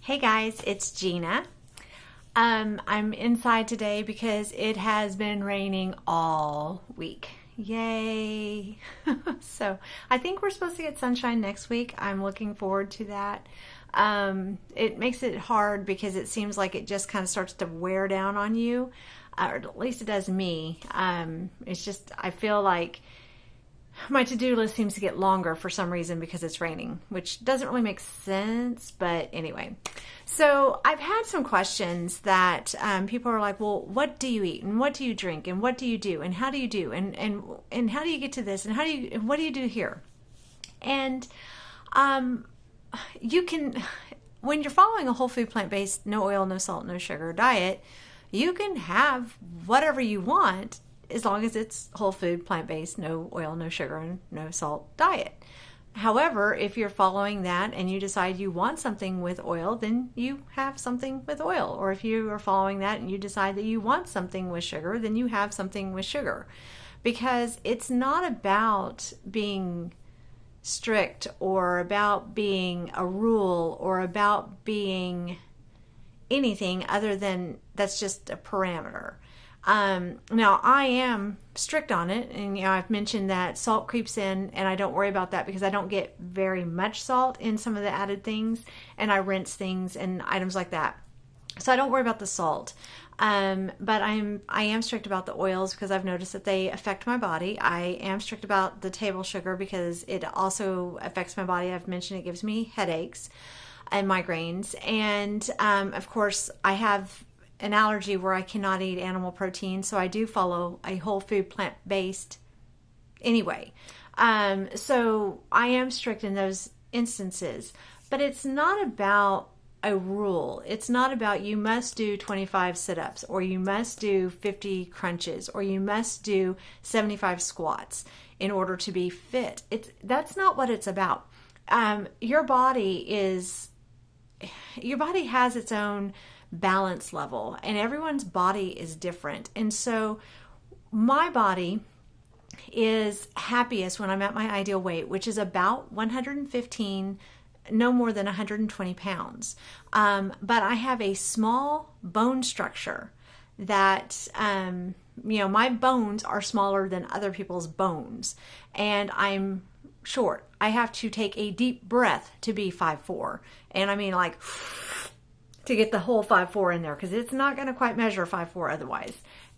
Hey guys, it's Gina. I'm inside today because it has been raining all week. Yay! So I think we're supposed to get sunshine next week. I'm looking forward to that. It makes it hard because it seems like it just kind of starts to wear down on you, or at least it does me. It's just, I feel like my to-do list seems to get longer for some reason because it's raining, which doesn't really make sense, but anyway. So I've had some questions that people are like, well, what do you eat and what do you drink and what do you do and how do you do and how do you get to this and what do you do here? And you can, when you're following a whole food, plant-based, no oil, no salt, no sugar diet, you can have whatever you want as long as it's whole food, plant-based, no oil, no sugar, and no salt diet. However, if you're following that and you decide you want something with oil, then you have something with oil. Or if you are following that and you decide that you want something with sugar, then you have something with sugar. Because it's not about being strict or about being a rule or about being anything other than that's just a parameter. Now I am strict on it, and I've mentioned that salt creeps in, and I don't worry about that because I don't get very much salt in some of the added things, and I rinse things and items like that, so I don't worry about the salt. But I am strict about the oils because I've noticed that they affect my body. I am strict about the table sugar because it also affects my body. I've mentioned it gives me headaches and migraines, and of course I have an allergy where I cannot eat animal protein, so I do follow a whole food plant-based anyway. So I am strict in those instances, but it's not about a rule. It's not about you must do 25 sit-ups or you must do 50 crunches or you must do 75 squats in order to be fit. That's not what it's about. Your body has its own balance level, and everyone's body is different. And so my body is happiest when I'm at my ideal weight, which is about 115, no more than 120 pounds. But I have a small bone structure that, my bones are smaller than other people's bones, and I'm short. I have to take a deep breath to be 5'4", and I mean like to get the whole 5'4" in there, because it's not going to quite measure 5'4" otherwise.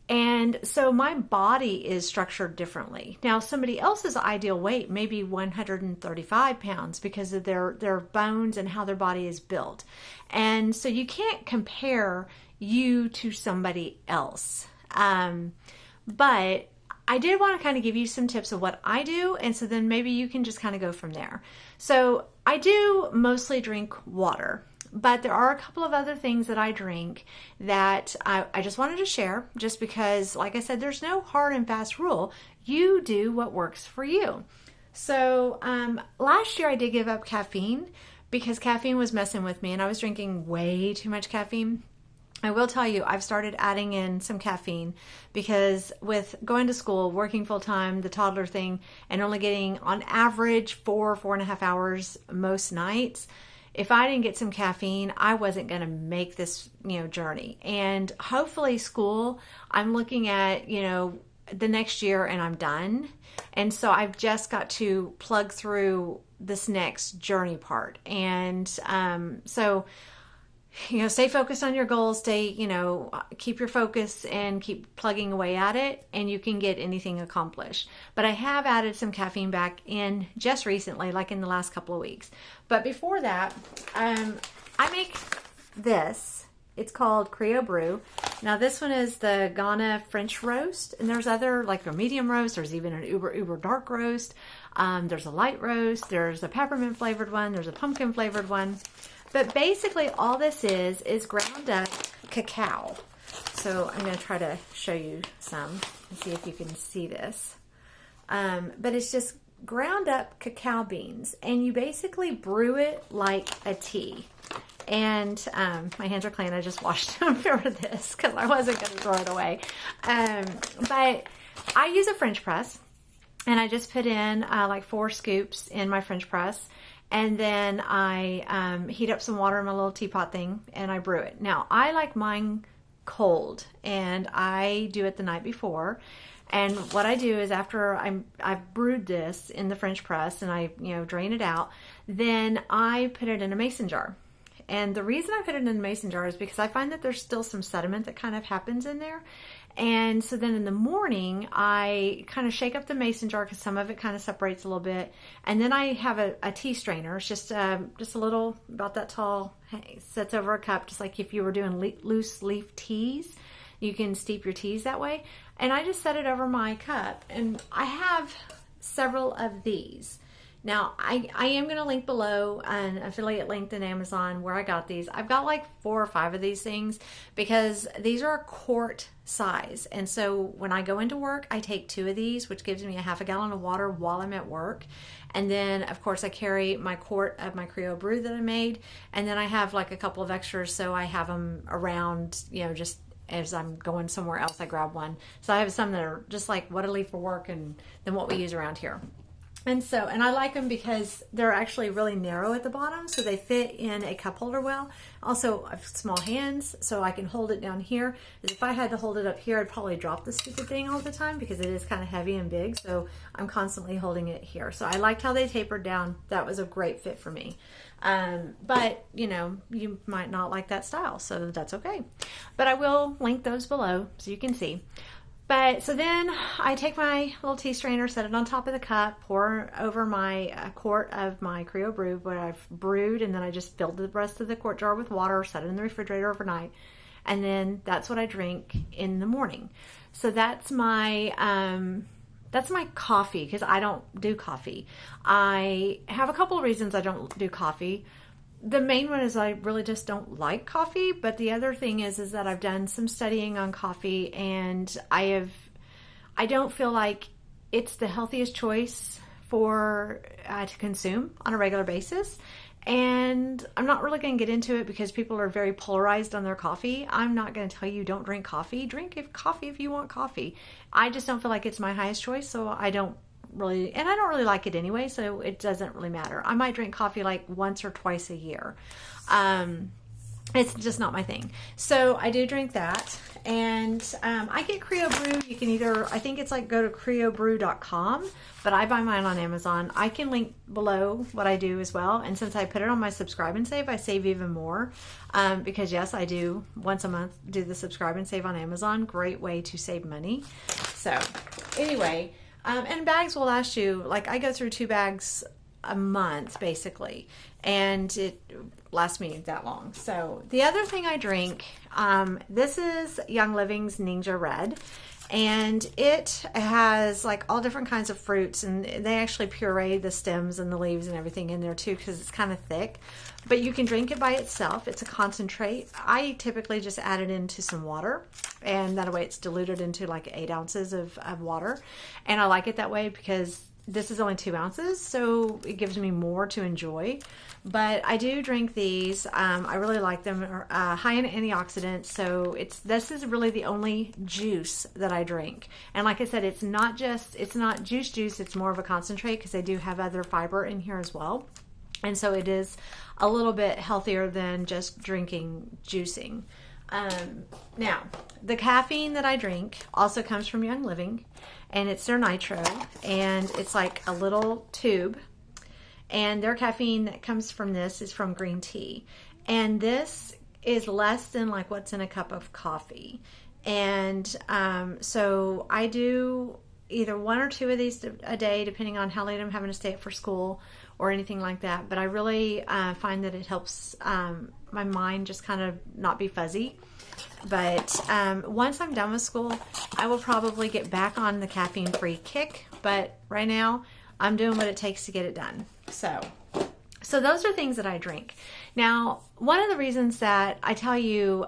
And so my body is structured differently. Now, somebody else's ideal weight may be 135 pounds because of their bones and how their body is built. And so you can't compare you to somebody else. But I did want to kind of give you some tips of what I do, and so then maybe you can just kind of go from there. So I do mostly drink water, but there are a couple of other things that I drink that I just wanted to share, just because, like I said, there's no hard and fast rule. You do what works for you. So last year I did give up caffeine because caffeine was messing with me and I was drinking way too much caffeine. I will tell you, I've started adding in some caffeine because with going to school, working full time, the toddler thing, and only getting on average 4.5 hours most nights, if I didn't get some caffeine, I wasn't going to make this, journey. And hopefully school, I'm looking at, the next year and I'm done. And so I've just got to plug through this next journey part. And so stay focused on your goals, keep your focus and keep plugging away at it, and you can get anything accomplished. But I have added some caffeine back in just recently, like in the last couple of weeks. But before that, I make this. It's called Creo Brew. Now this one is the Ghana French roast, and there's other, like a medium roast, there's even an uber dark roast, there's a light roast, there's a peppermint flavored one, there's a pumpkin flavored one. But basically all this is ground up cacao. So I'm going to try to show you some and see if you can see this. But it's just ground up cacao beans, and you basically brew it like a tea. And my hands are clean. I just washed them for this because I wasn't going to throw it away. But I use a French press, and I just put in like 4 scoops in my French press. and then I heat up some water in my little teapot thing, and I brew it. Now, I like mine cold, and I do it the night before. And what I do is after I've brewed this in the French press and I drain it out, then I put it in a mason jar. And the reason I put it in a mason jar is because I find that there's still some sediment that kind of happens in there. And so then in the morning, I kind of shake up the mason jar because some of it kind of separates a little bit. And then I have a tea strainer. It's just a little, about that tall, sits over a cup, just like if you were doing loose leaf teas. You can steep your teas that way. And I just set it over my cup. And I have several of these. Now, I am going to link below an affiliate link in Amazon where I got these. I've got like 4 or 5 of these things because these are a quart size. And so when I go into work, I take 2 of these, which gives me a half a gallon of water while I'm at work. And then, of course, I carry my quart of my Creole brew that I made. And then I have like a couple of extras, so I have them around, just as I'm going somewhere else, I grab one. So I have some that are just like what I leave for work and then what we use around here. And I like them because they're actually really narrow at the bottom, so they fit in a cup holder well. Also, I have small hands, so I can hold it down here. If I had to hold it up here, I'd probably drop the stupid thing all the time because it is kind of heavy and big, so I'm constantly holding it here. So I liked how they tapered down. That was a great fit for me. But, you might not like that style, so that's okay. But I will link those below so you can see. But so then I take my little tea strainer, set it on top of the cup, pour over my quart of my Creole brew, what I've brewed, and then I just filled the rest of the quart jar with water, set it in the refrigerator overnight, and then that's what I drink in the morning. So that's my coffee, because I don't do coffee. I have a couple of reasons I don't do coffee. The main one is I really just don't like coffee, but the other thing is that I've done some studying on coffee, and I don't feel like it's the healthiest choice for to consume on a regular basis. And I'm not really going to get into it because people are very polarized on their coffee. I'm not going to tell you don't drink coffee. Drink coffee if you want coffee. I just don't feel like it's my highest choice, so I don't really, and I don't really like it anyway, so it doesn't really matter. I might drink coffee like once or twice a year. It's just not my thing. So I do drink that, and I get Creole Brew. You can either, I think it's like go to creobrew.com, but I buy mine on Amazon. I can link below what I do as well, and since I put it on my subscribe and save, I save even more, because yes, I do once a month do the subscribe and save on Amazon. Great way to save money. So anyway, and bags will last you, like I go through 2 bags a month basically, and it lasts me that long. So the other thing I drink, this is Young Living's Ninja Red, and it has like all different kinds of fruits, and they actually puree the stems and the leaves and everything in there too because it's kind of thick, but you can drink it by itself. It's a concentrate. I typically just add it into some water, and that way it's diluted into like 8 ounces of water, and I like it that way because this is only 2 ounces, so it gives me more to enjoy. But I do drink these. I really like them. High in antioxidants, so this is really the only juice that I drink. And like I said, it's not juice. It's more of a concentrate because they do have other fiber in here as well. And so it is a little bit healthier than just drinking juicing. Now, the caffeine that I drink also comes from Young Living, and it's their nitro, and it's like a little tube, and their caffeine that comes from this is from green tea, and this is less than like what's in a cup of coffee. And so I do either 1 or 2 of these a day, depending on how late I'm having to stay up for school or anything like that. But I really find that it helps my mind just kind of not be fuzzy. But once I'm done with school, I will probably get back on the caffeine-free kick. But right now, I'm doing what it takes to get it done. So those are things that I drink. Now, one of the reasons that I tell you,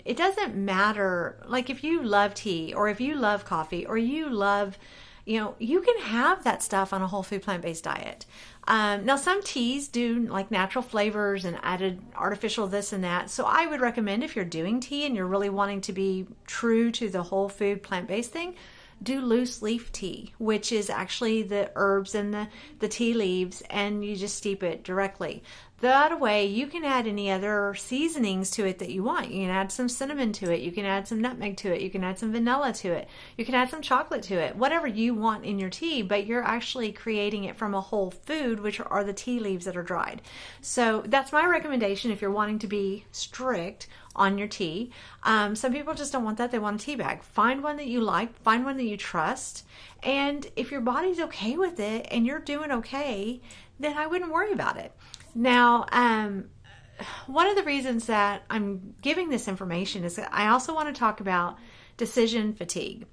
it doesn't matter, like if you love tea or if you love coffee or you love, you can have that stuff on a whole food plant-based diet. Now, some teas do like natural flavors and added artificial this and that. So I would recommend if you're doing tea and you're really wanting to be true to the whole food plant-based thing, do loose leaf tea, which is actually the herbs and the tea leaves, and you just steep it directly. That way you can add any other seasonings to it that you want. You can add some cinnamon to it. You can add some nutmeg to it. You can add some vanilla to it. You can add some chocolate to it, whatever you want in your tea, but you're actually creating it from a whole food, which are the tea leaves that are dried. So that's my recommendation if you're wanting to be strict on your tea. Some people just don't want that. They want a tea bag. Find one that you like, find one that you trust. And if your body's okay with it and you're doing okay, then I wouldn't worry about it. Now, one of the reasons that I'm giving this information is that I also want to talk about decision fatigue.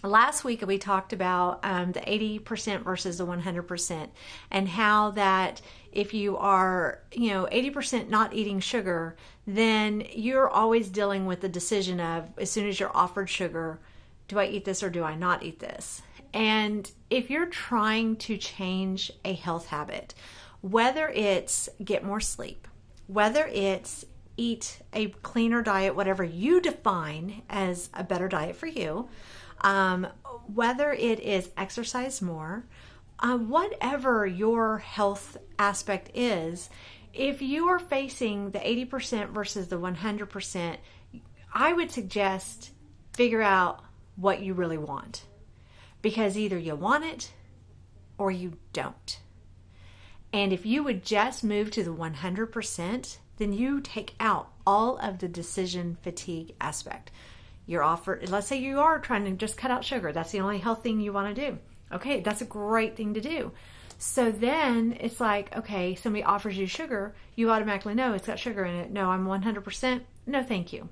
Last week we talked about the 80% versus the 100%, and how that if you are, 80% not eating sugar, then you're always dealing with the decision of, as soon as you're offered sugar, do I eat this or do I not eat this? And if you're trying to change a health habit, whether it's get more sleep, whether it's eat a cleaner diet, whatever you define as a better diet for you, whether it is exercise more, whatever your health aspect is, if you are facing the 80% versus the 100%, I would suggest figure out what you really want, because either you want it or you don't. And if you would just move to the 100%, then you take out all of the decision fatigue aspect. You're offered, let's say you are trying to just cut out sugar. That's the only health thing you want to do. Okay, that's a great thing to do. So then it's like, okay, somebody offers you sugar, you automatically know it's got sugar in it. No, I'm 100%. No, thank you.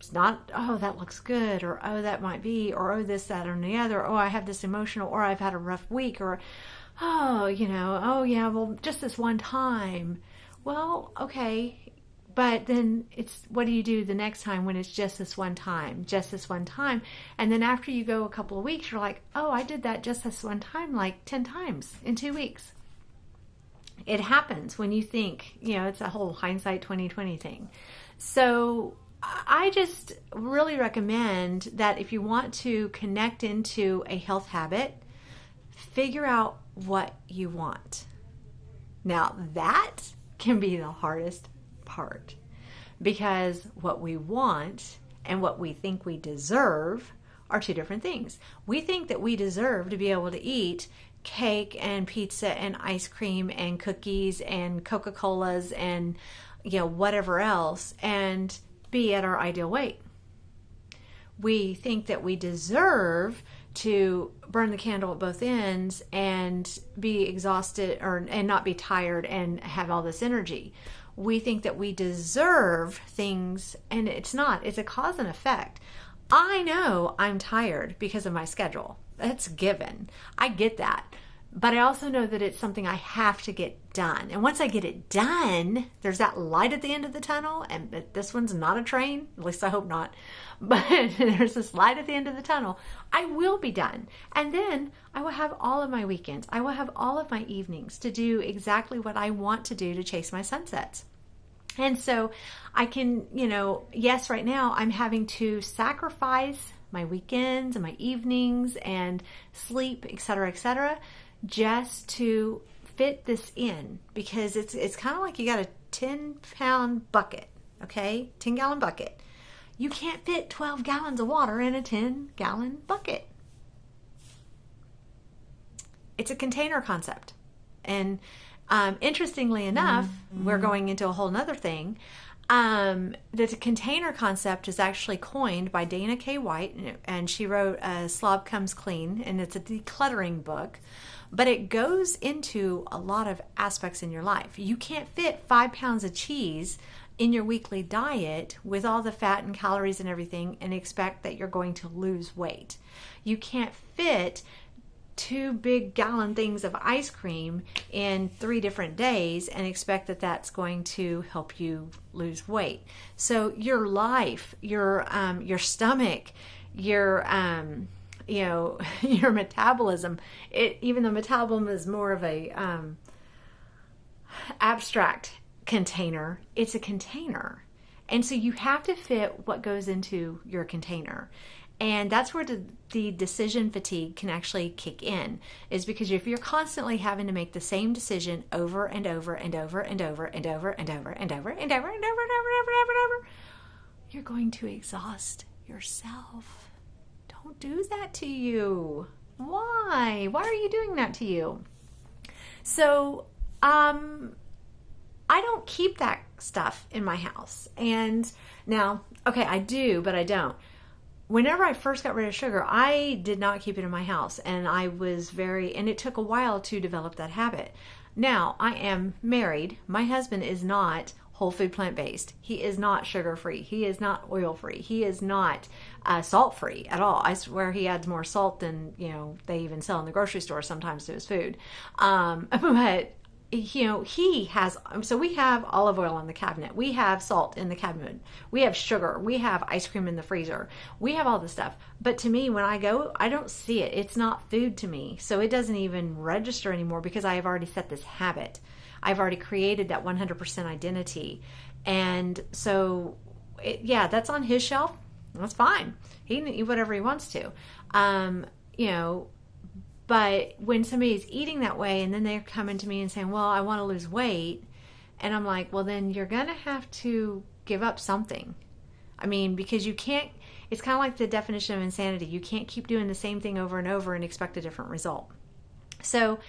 It's not, oh, that looks good, or oh, that might be, or oh, this, that, or the other. Oh, I have this emotional, or I've had a rough week, or oh, oh yeah, well, just this one time. Well, okay, but then it's, what do you do the next time when it's just this one time, And then after you go a couple of weeks, you're like, oh, I did that just this one time, like 10 times in 2 weeks. It happens when you think, it's a whole hindsight 2020 thing. So I just really recommend that if you want to connect into a health habit, figure out what you want. Now that can be the hardest part, because what we want and what we think we deserve are two different things. We think that we deserve to be able to eat cake and pizza and ice cream and cookies and Coca-Colas and whatever else and be at our ideal weight. We think that we deserve to burn the candle at both ends and be exhausted and not be tired and have all this energy. We think that we deserve things, and it's not. It's a cause and effect. I know I'm tired because of my schedule. That's given. I get that. But I also know that it's something I have to get done. And once I get it done, there's that light at the end of the tunnel. And this one's not a train. At least I hope not. But there's this light at the end of the tunnel. I will be done. And then I will have all of my weekends. I will have all of my evenings to do exactly what I want to do to chase my sunsets. And so I can, yes, right now I'm having to sacrifice my weekends and my evenings and sleep, etc., just to fit this in, because it's kind of like you got a 10-pound bucket, okay? 10-gallon bucket. You can't fit 12 gallons of water in a 10-gallon bucket. It's a container concept. And interestingly enough, we're going into a whole nother thing. The container concept is actually coined by Dana K. White, and she wrote Slob Comes Clean, and it's a decluttering book. But it goes into a lot of aspects in your life. You can't fit 5 pounds of cheese in your weekly diet with all the fat and calories and everything and expect that you're going to lose weight. You can't fit 2 big gallon things of ice cream in 3 different days and expect that that's going to help you lose weight. So your life, your stomach, your metabolism, even though metabolism is more of a abstract container, it's a container. And so you have to fit what goes into your container. And that's where the decision fatigue can actually kick in, is because if you're constantly having to make the same decision over and over and over and over and over and over and over and over and over and over and over, you're going to exhaust yourself. Don't do that to you. Why? Why are you doing that to you? So, I don't keep that stuff in my house. And now, okay, I do, but I don't. Whenever I first got rid of sugar, I did not keep it in my house. And and it took a while to develop that habit. Now, I am married. My husband is not whole food plant-based. He is not sugar-free. He is not oil-free. He is not salt-free at all. I swear he adds more salt than, they even sell in the grocery store sometimes to his food. But he has, so we have olive oil on the cabinet. We have salt in the cabinet. We have sugar. We have ice cream in the freezer. We have all this stuff. But to me, when I go, I don't see it. It's not food to me. So it doesn't even register anymore because I have already set this habit. I've already created that 100% identity. And so, that's on his shelf. That's fine. He can eat whatever he wants to. But when somebody's eating that way and then they're coming to me and saying, well, I want to lose weight. And I'm like, well, then you're going to have to give up something. I mean, because you can't, it's kind of like the definition of insanity. You can't keep doing the same thing over and over and expect a different result. So,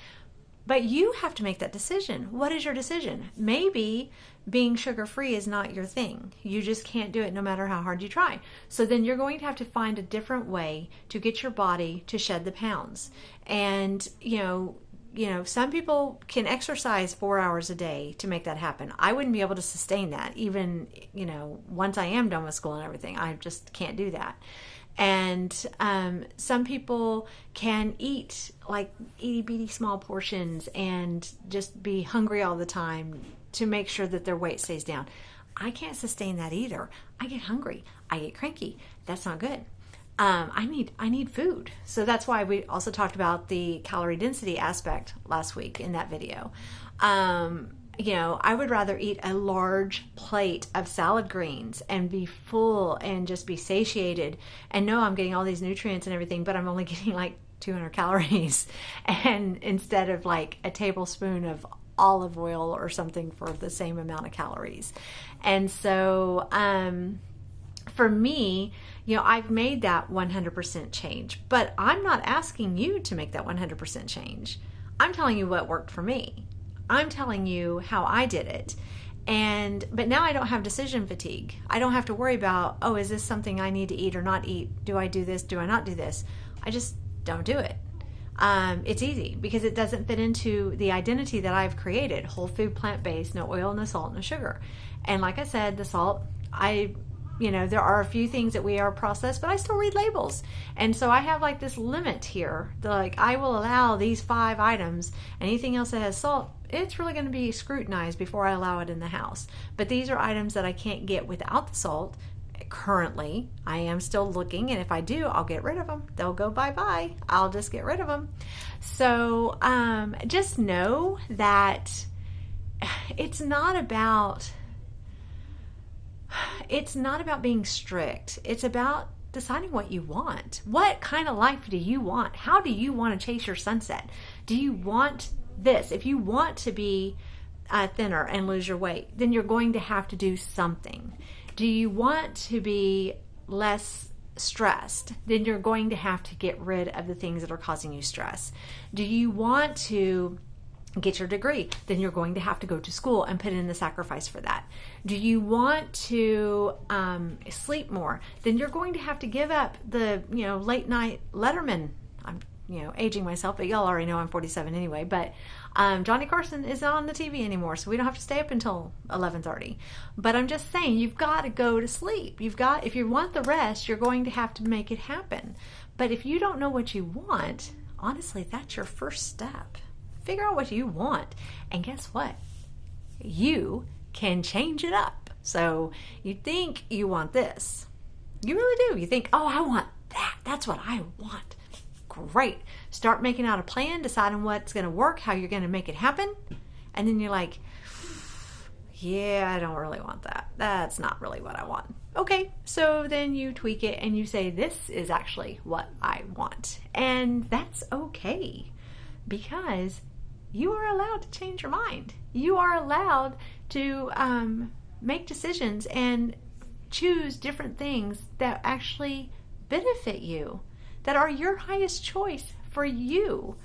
but you have to make that decision. What is your decision? Maybe being sugar-free is not your thing. You just can't do it no matter how hard you try. So then you're going to have to find a different way to get your body to shed the pounds. And, some people can exercise 4 hours a day to make that happen. I wouldn't be able to sustain that even, once I am done with school and everything. I just can't do that. And some people can eat like itty bitty small portions and just be hungry all the time to make sure that their weight stays down. I can't sustain that either. I get hungry. I get cranky. That's not good. I need food. So that's why we also talked about the calorie density aspect last week in that video. I would rather eat a large plate of salad greens and be full and just be satiated and know I'm getting all these nutrients and everything, but I'm only getting like 200 calories and instead of like a tablespoon of olive oil or something for the same amount of calories. And so, for me, I've made that 100% change, but I'm not asking you to make that 100% change. I'm telling you what worked for me. I'm telling you how I did it. But now I don't have decision fatigue. I don't have to worry about, is this something I need to eat or not eat? Do I do this? Do I not do this? I just don't do it. It's easy because it doesn't fit into the identity that I've created. Whole food, plant-based, no oil, no salt, no sugar. And like I said, the salt, there are a few things that we are processed, but I still read labels. And so I have like this limit here. I will allow these 5 items. Anything else that has salt, it's really going to be scrutinized before I allow it in the house. But these are items that I can't get without the salt. Currently, I am still looking, and if I do, I'll get rid of them. They'll go bye-bye. I'll just get rid of them. So just know that it's not about being strict. It's about deciding what you want. What kind of life do you want? How do you want to chase your sunset? Do you want this? If you want to be thinner and lose your weight, then you're going to have to do something. Do you want to be less stressed? Then you're going to have to get rid of the things that are causing you stress. Do you want to get your degree? Then you're going to have to go to school and put in the sacrifice for that. Do you want to sleep more? Then you're going to have to give up the late night Letterman. I'm aging myself, but y'all already know I'm 47 anyway. But Johnny Carson isn't on the TV anymore, so we don't have to stay up until 11:30. But I'm just saying, you've got to go to sleep. If you want the rest, you're going to have to make it happen. But if you don't know what you want, honestly, that's your first step. Figure out what you want, and guess what? You can change it up. So you think you want this. You really do. You think, I want that. That's what I want. Great. Start making out a plan, deciding what's going to work, how you're going to make it happen. And then you're like, I don't really want that. That's not really what I want. Okay, so then you tweak it and you say, this is actually what I want. And that's okay, because you are allowed to change your mind. You are allowed to make decisions and choose different things that actually benefit you, that are your highest choice for you.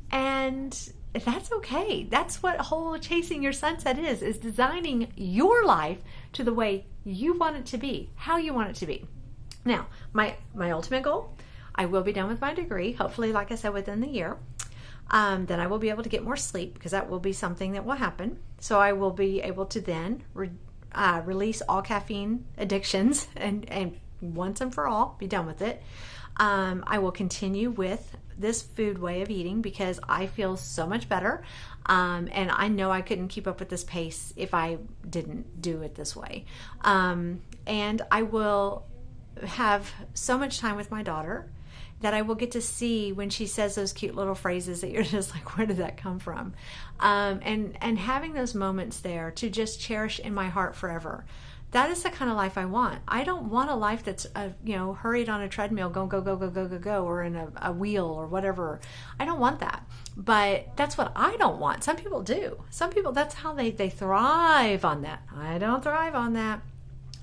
And that's okay. That's what whole chasing your sunset is designing your life to the way you want it to be, how you want it to be. Now, my ultimate goal, I will be done with my degree, hopefully, like I said, within the year. Then I will be able to get more sleep, because that will be something that will happen. So I will be able to then release all caffeine addictions and once and for all be done with it. I will continue with this food way of eating because I feel so much better. And I know I couldn't keep up with this pace if I didn't do it this way. And I will have so much time with my daughter that I will get to see when she says those cute little phrases that you're just like, where did that come from? And having those moments there to just cherish in my heart forever. That is the kind of life I want. I don't want a life that's, hurried on a treadmill, go, or in a wheel or whatever. I don't want that. But that's what I don't want. Some people do. Some people, that's how they thrive on that. I don't thrive on that.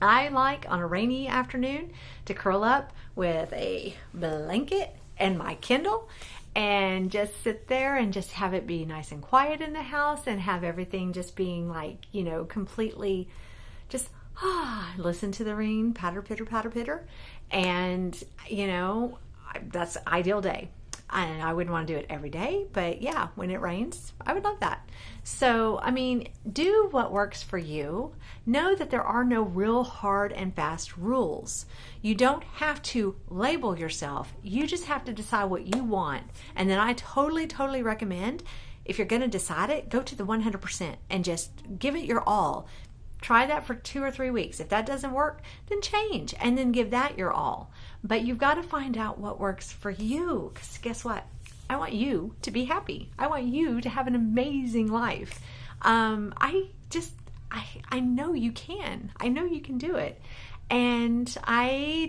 I like on a rainy afternoon to curl up with a blanket and my Kindle and just sit there and just have it be nice and quiet in the house and have everything just being like, completely just listen to the rain, patter, pitter, patter, pitter. And, that's an ideal day. And I wouldn't want to do it every day, but yeah, when it rains, I would love that. So, do what works for you. Know that there are no real hard and fast rules. You don't have to label yourself. You just have to decide what you want. And then I totally recommend, if you're going to decide it, go to the 100% and just give it your all. Try that for 2 or 3 weeks. If that doesn't work, then change and then give that your all. But you've got to find out what works for you, because guess what? I want you to be happy. I want you to have an amazing life. I know you can. I know you can do it. And I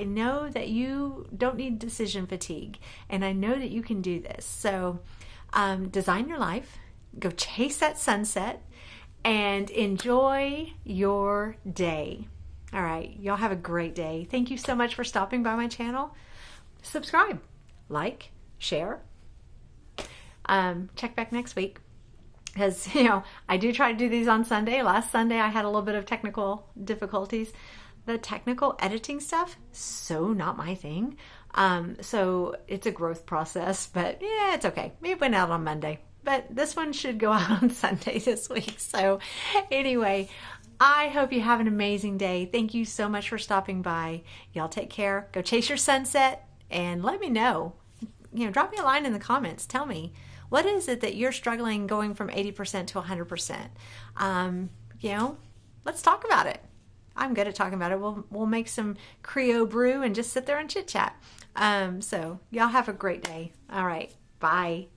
know that you don't need decision fatigue. And I know that you can do this. So design your life. Go chase that sunset. And enjoy your day. All right, y'all have a great day. Thank you so much for stopping by my channel. Subscribe, like, share. Check back next week. Because, I do try to do these on Sunday. Last Sunday, I had a little bit of technical difficulties. The technical editing stuff, so not my thing. So it's a growth process, but yeah, it's okay. It went out on Monday. But this one should go out on Sunday this week. So anyway, I hope you have an amazing day. Thank you so much for stopping by. Y'all take care. Go chase your sunset and let me know. Drop me a line in the comments. Tell me, what is it that you're struggling going from 80% to 100%? Let's talk about it. I'm good at talking about it. We'll make some Creo brew and just sit there and chit chat. So y'all have a great day. All right. Bye.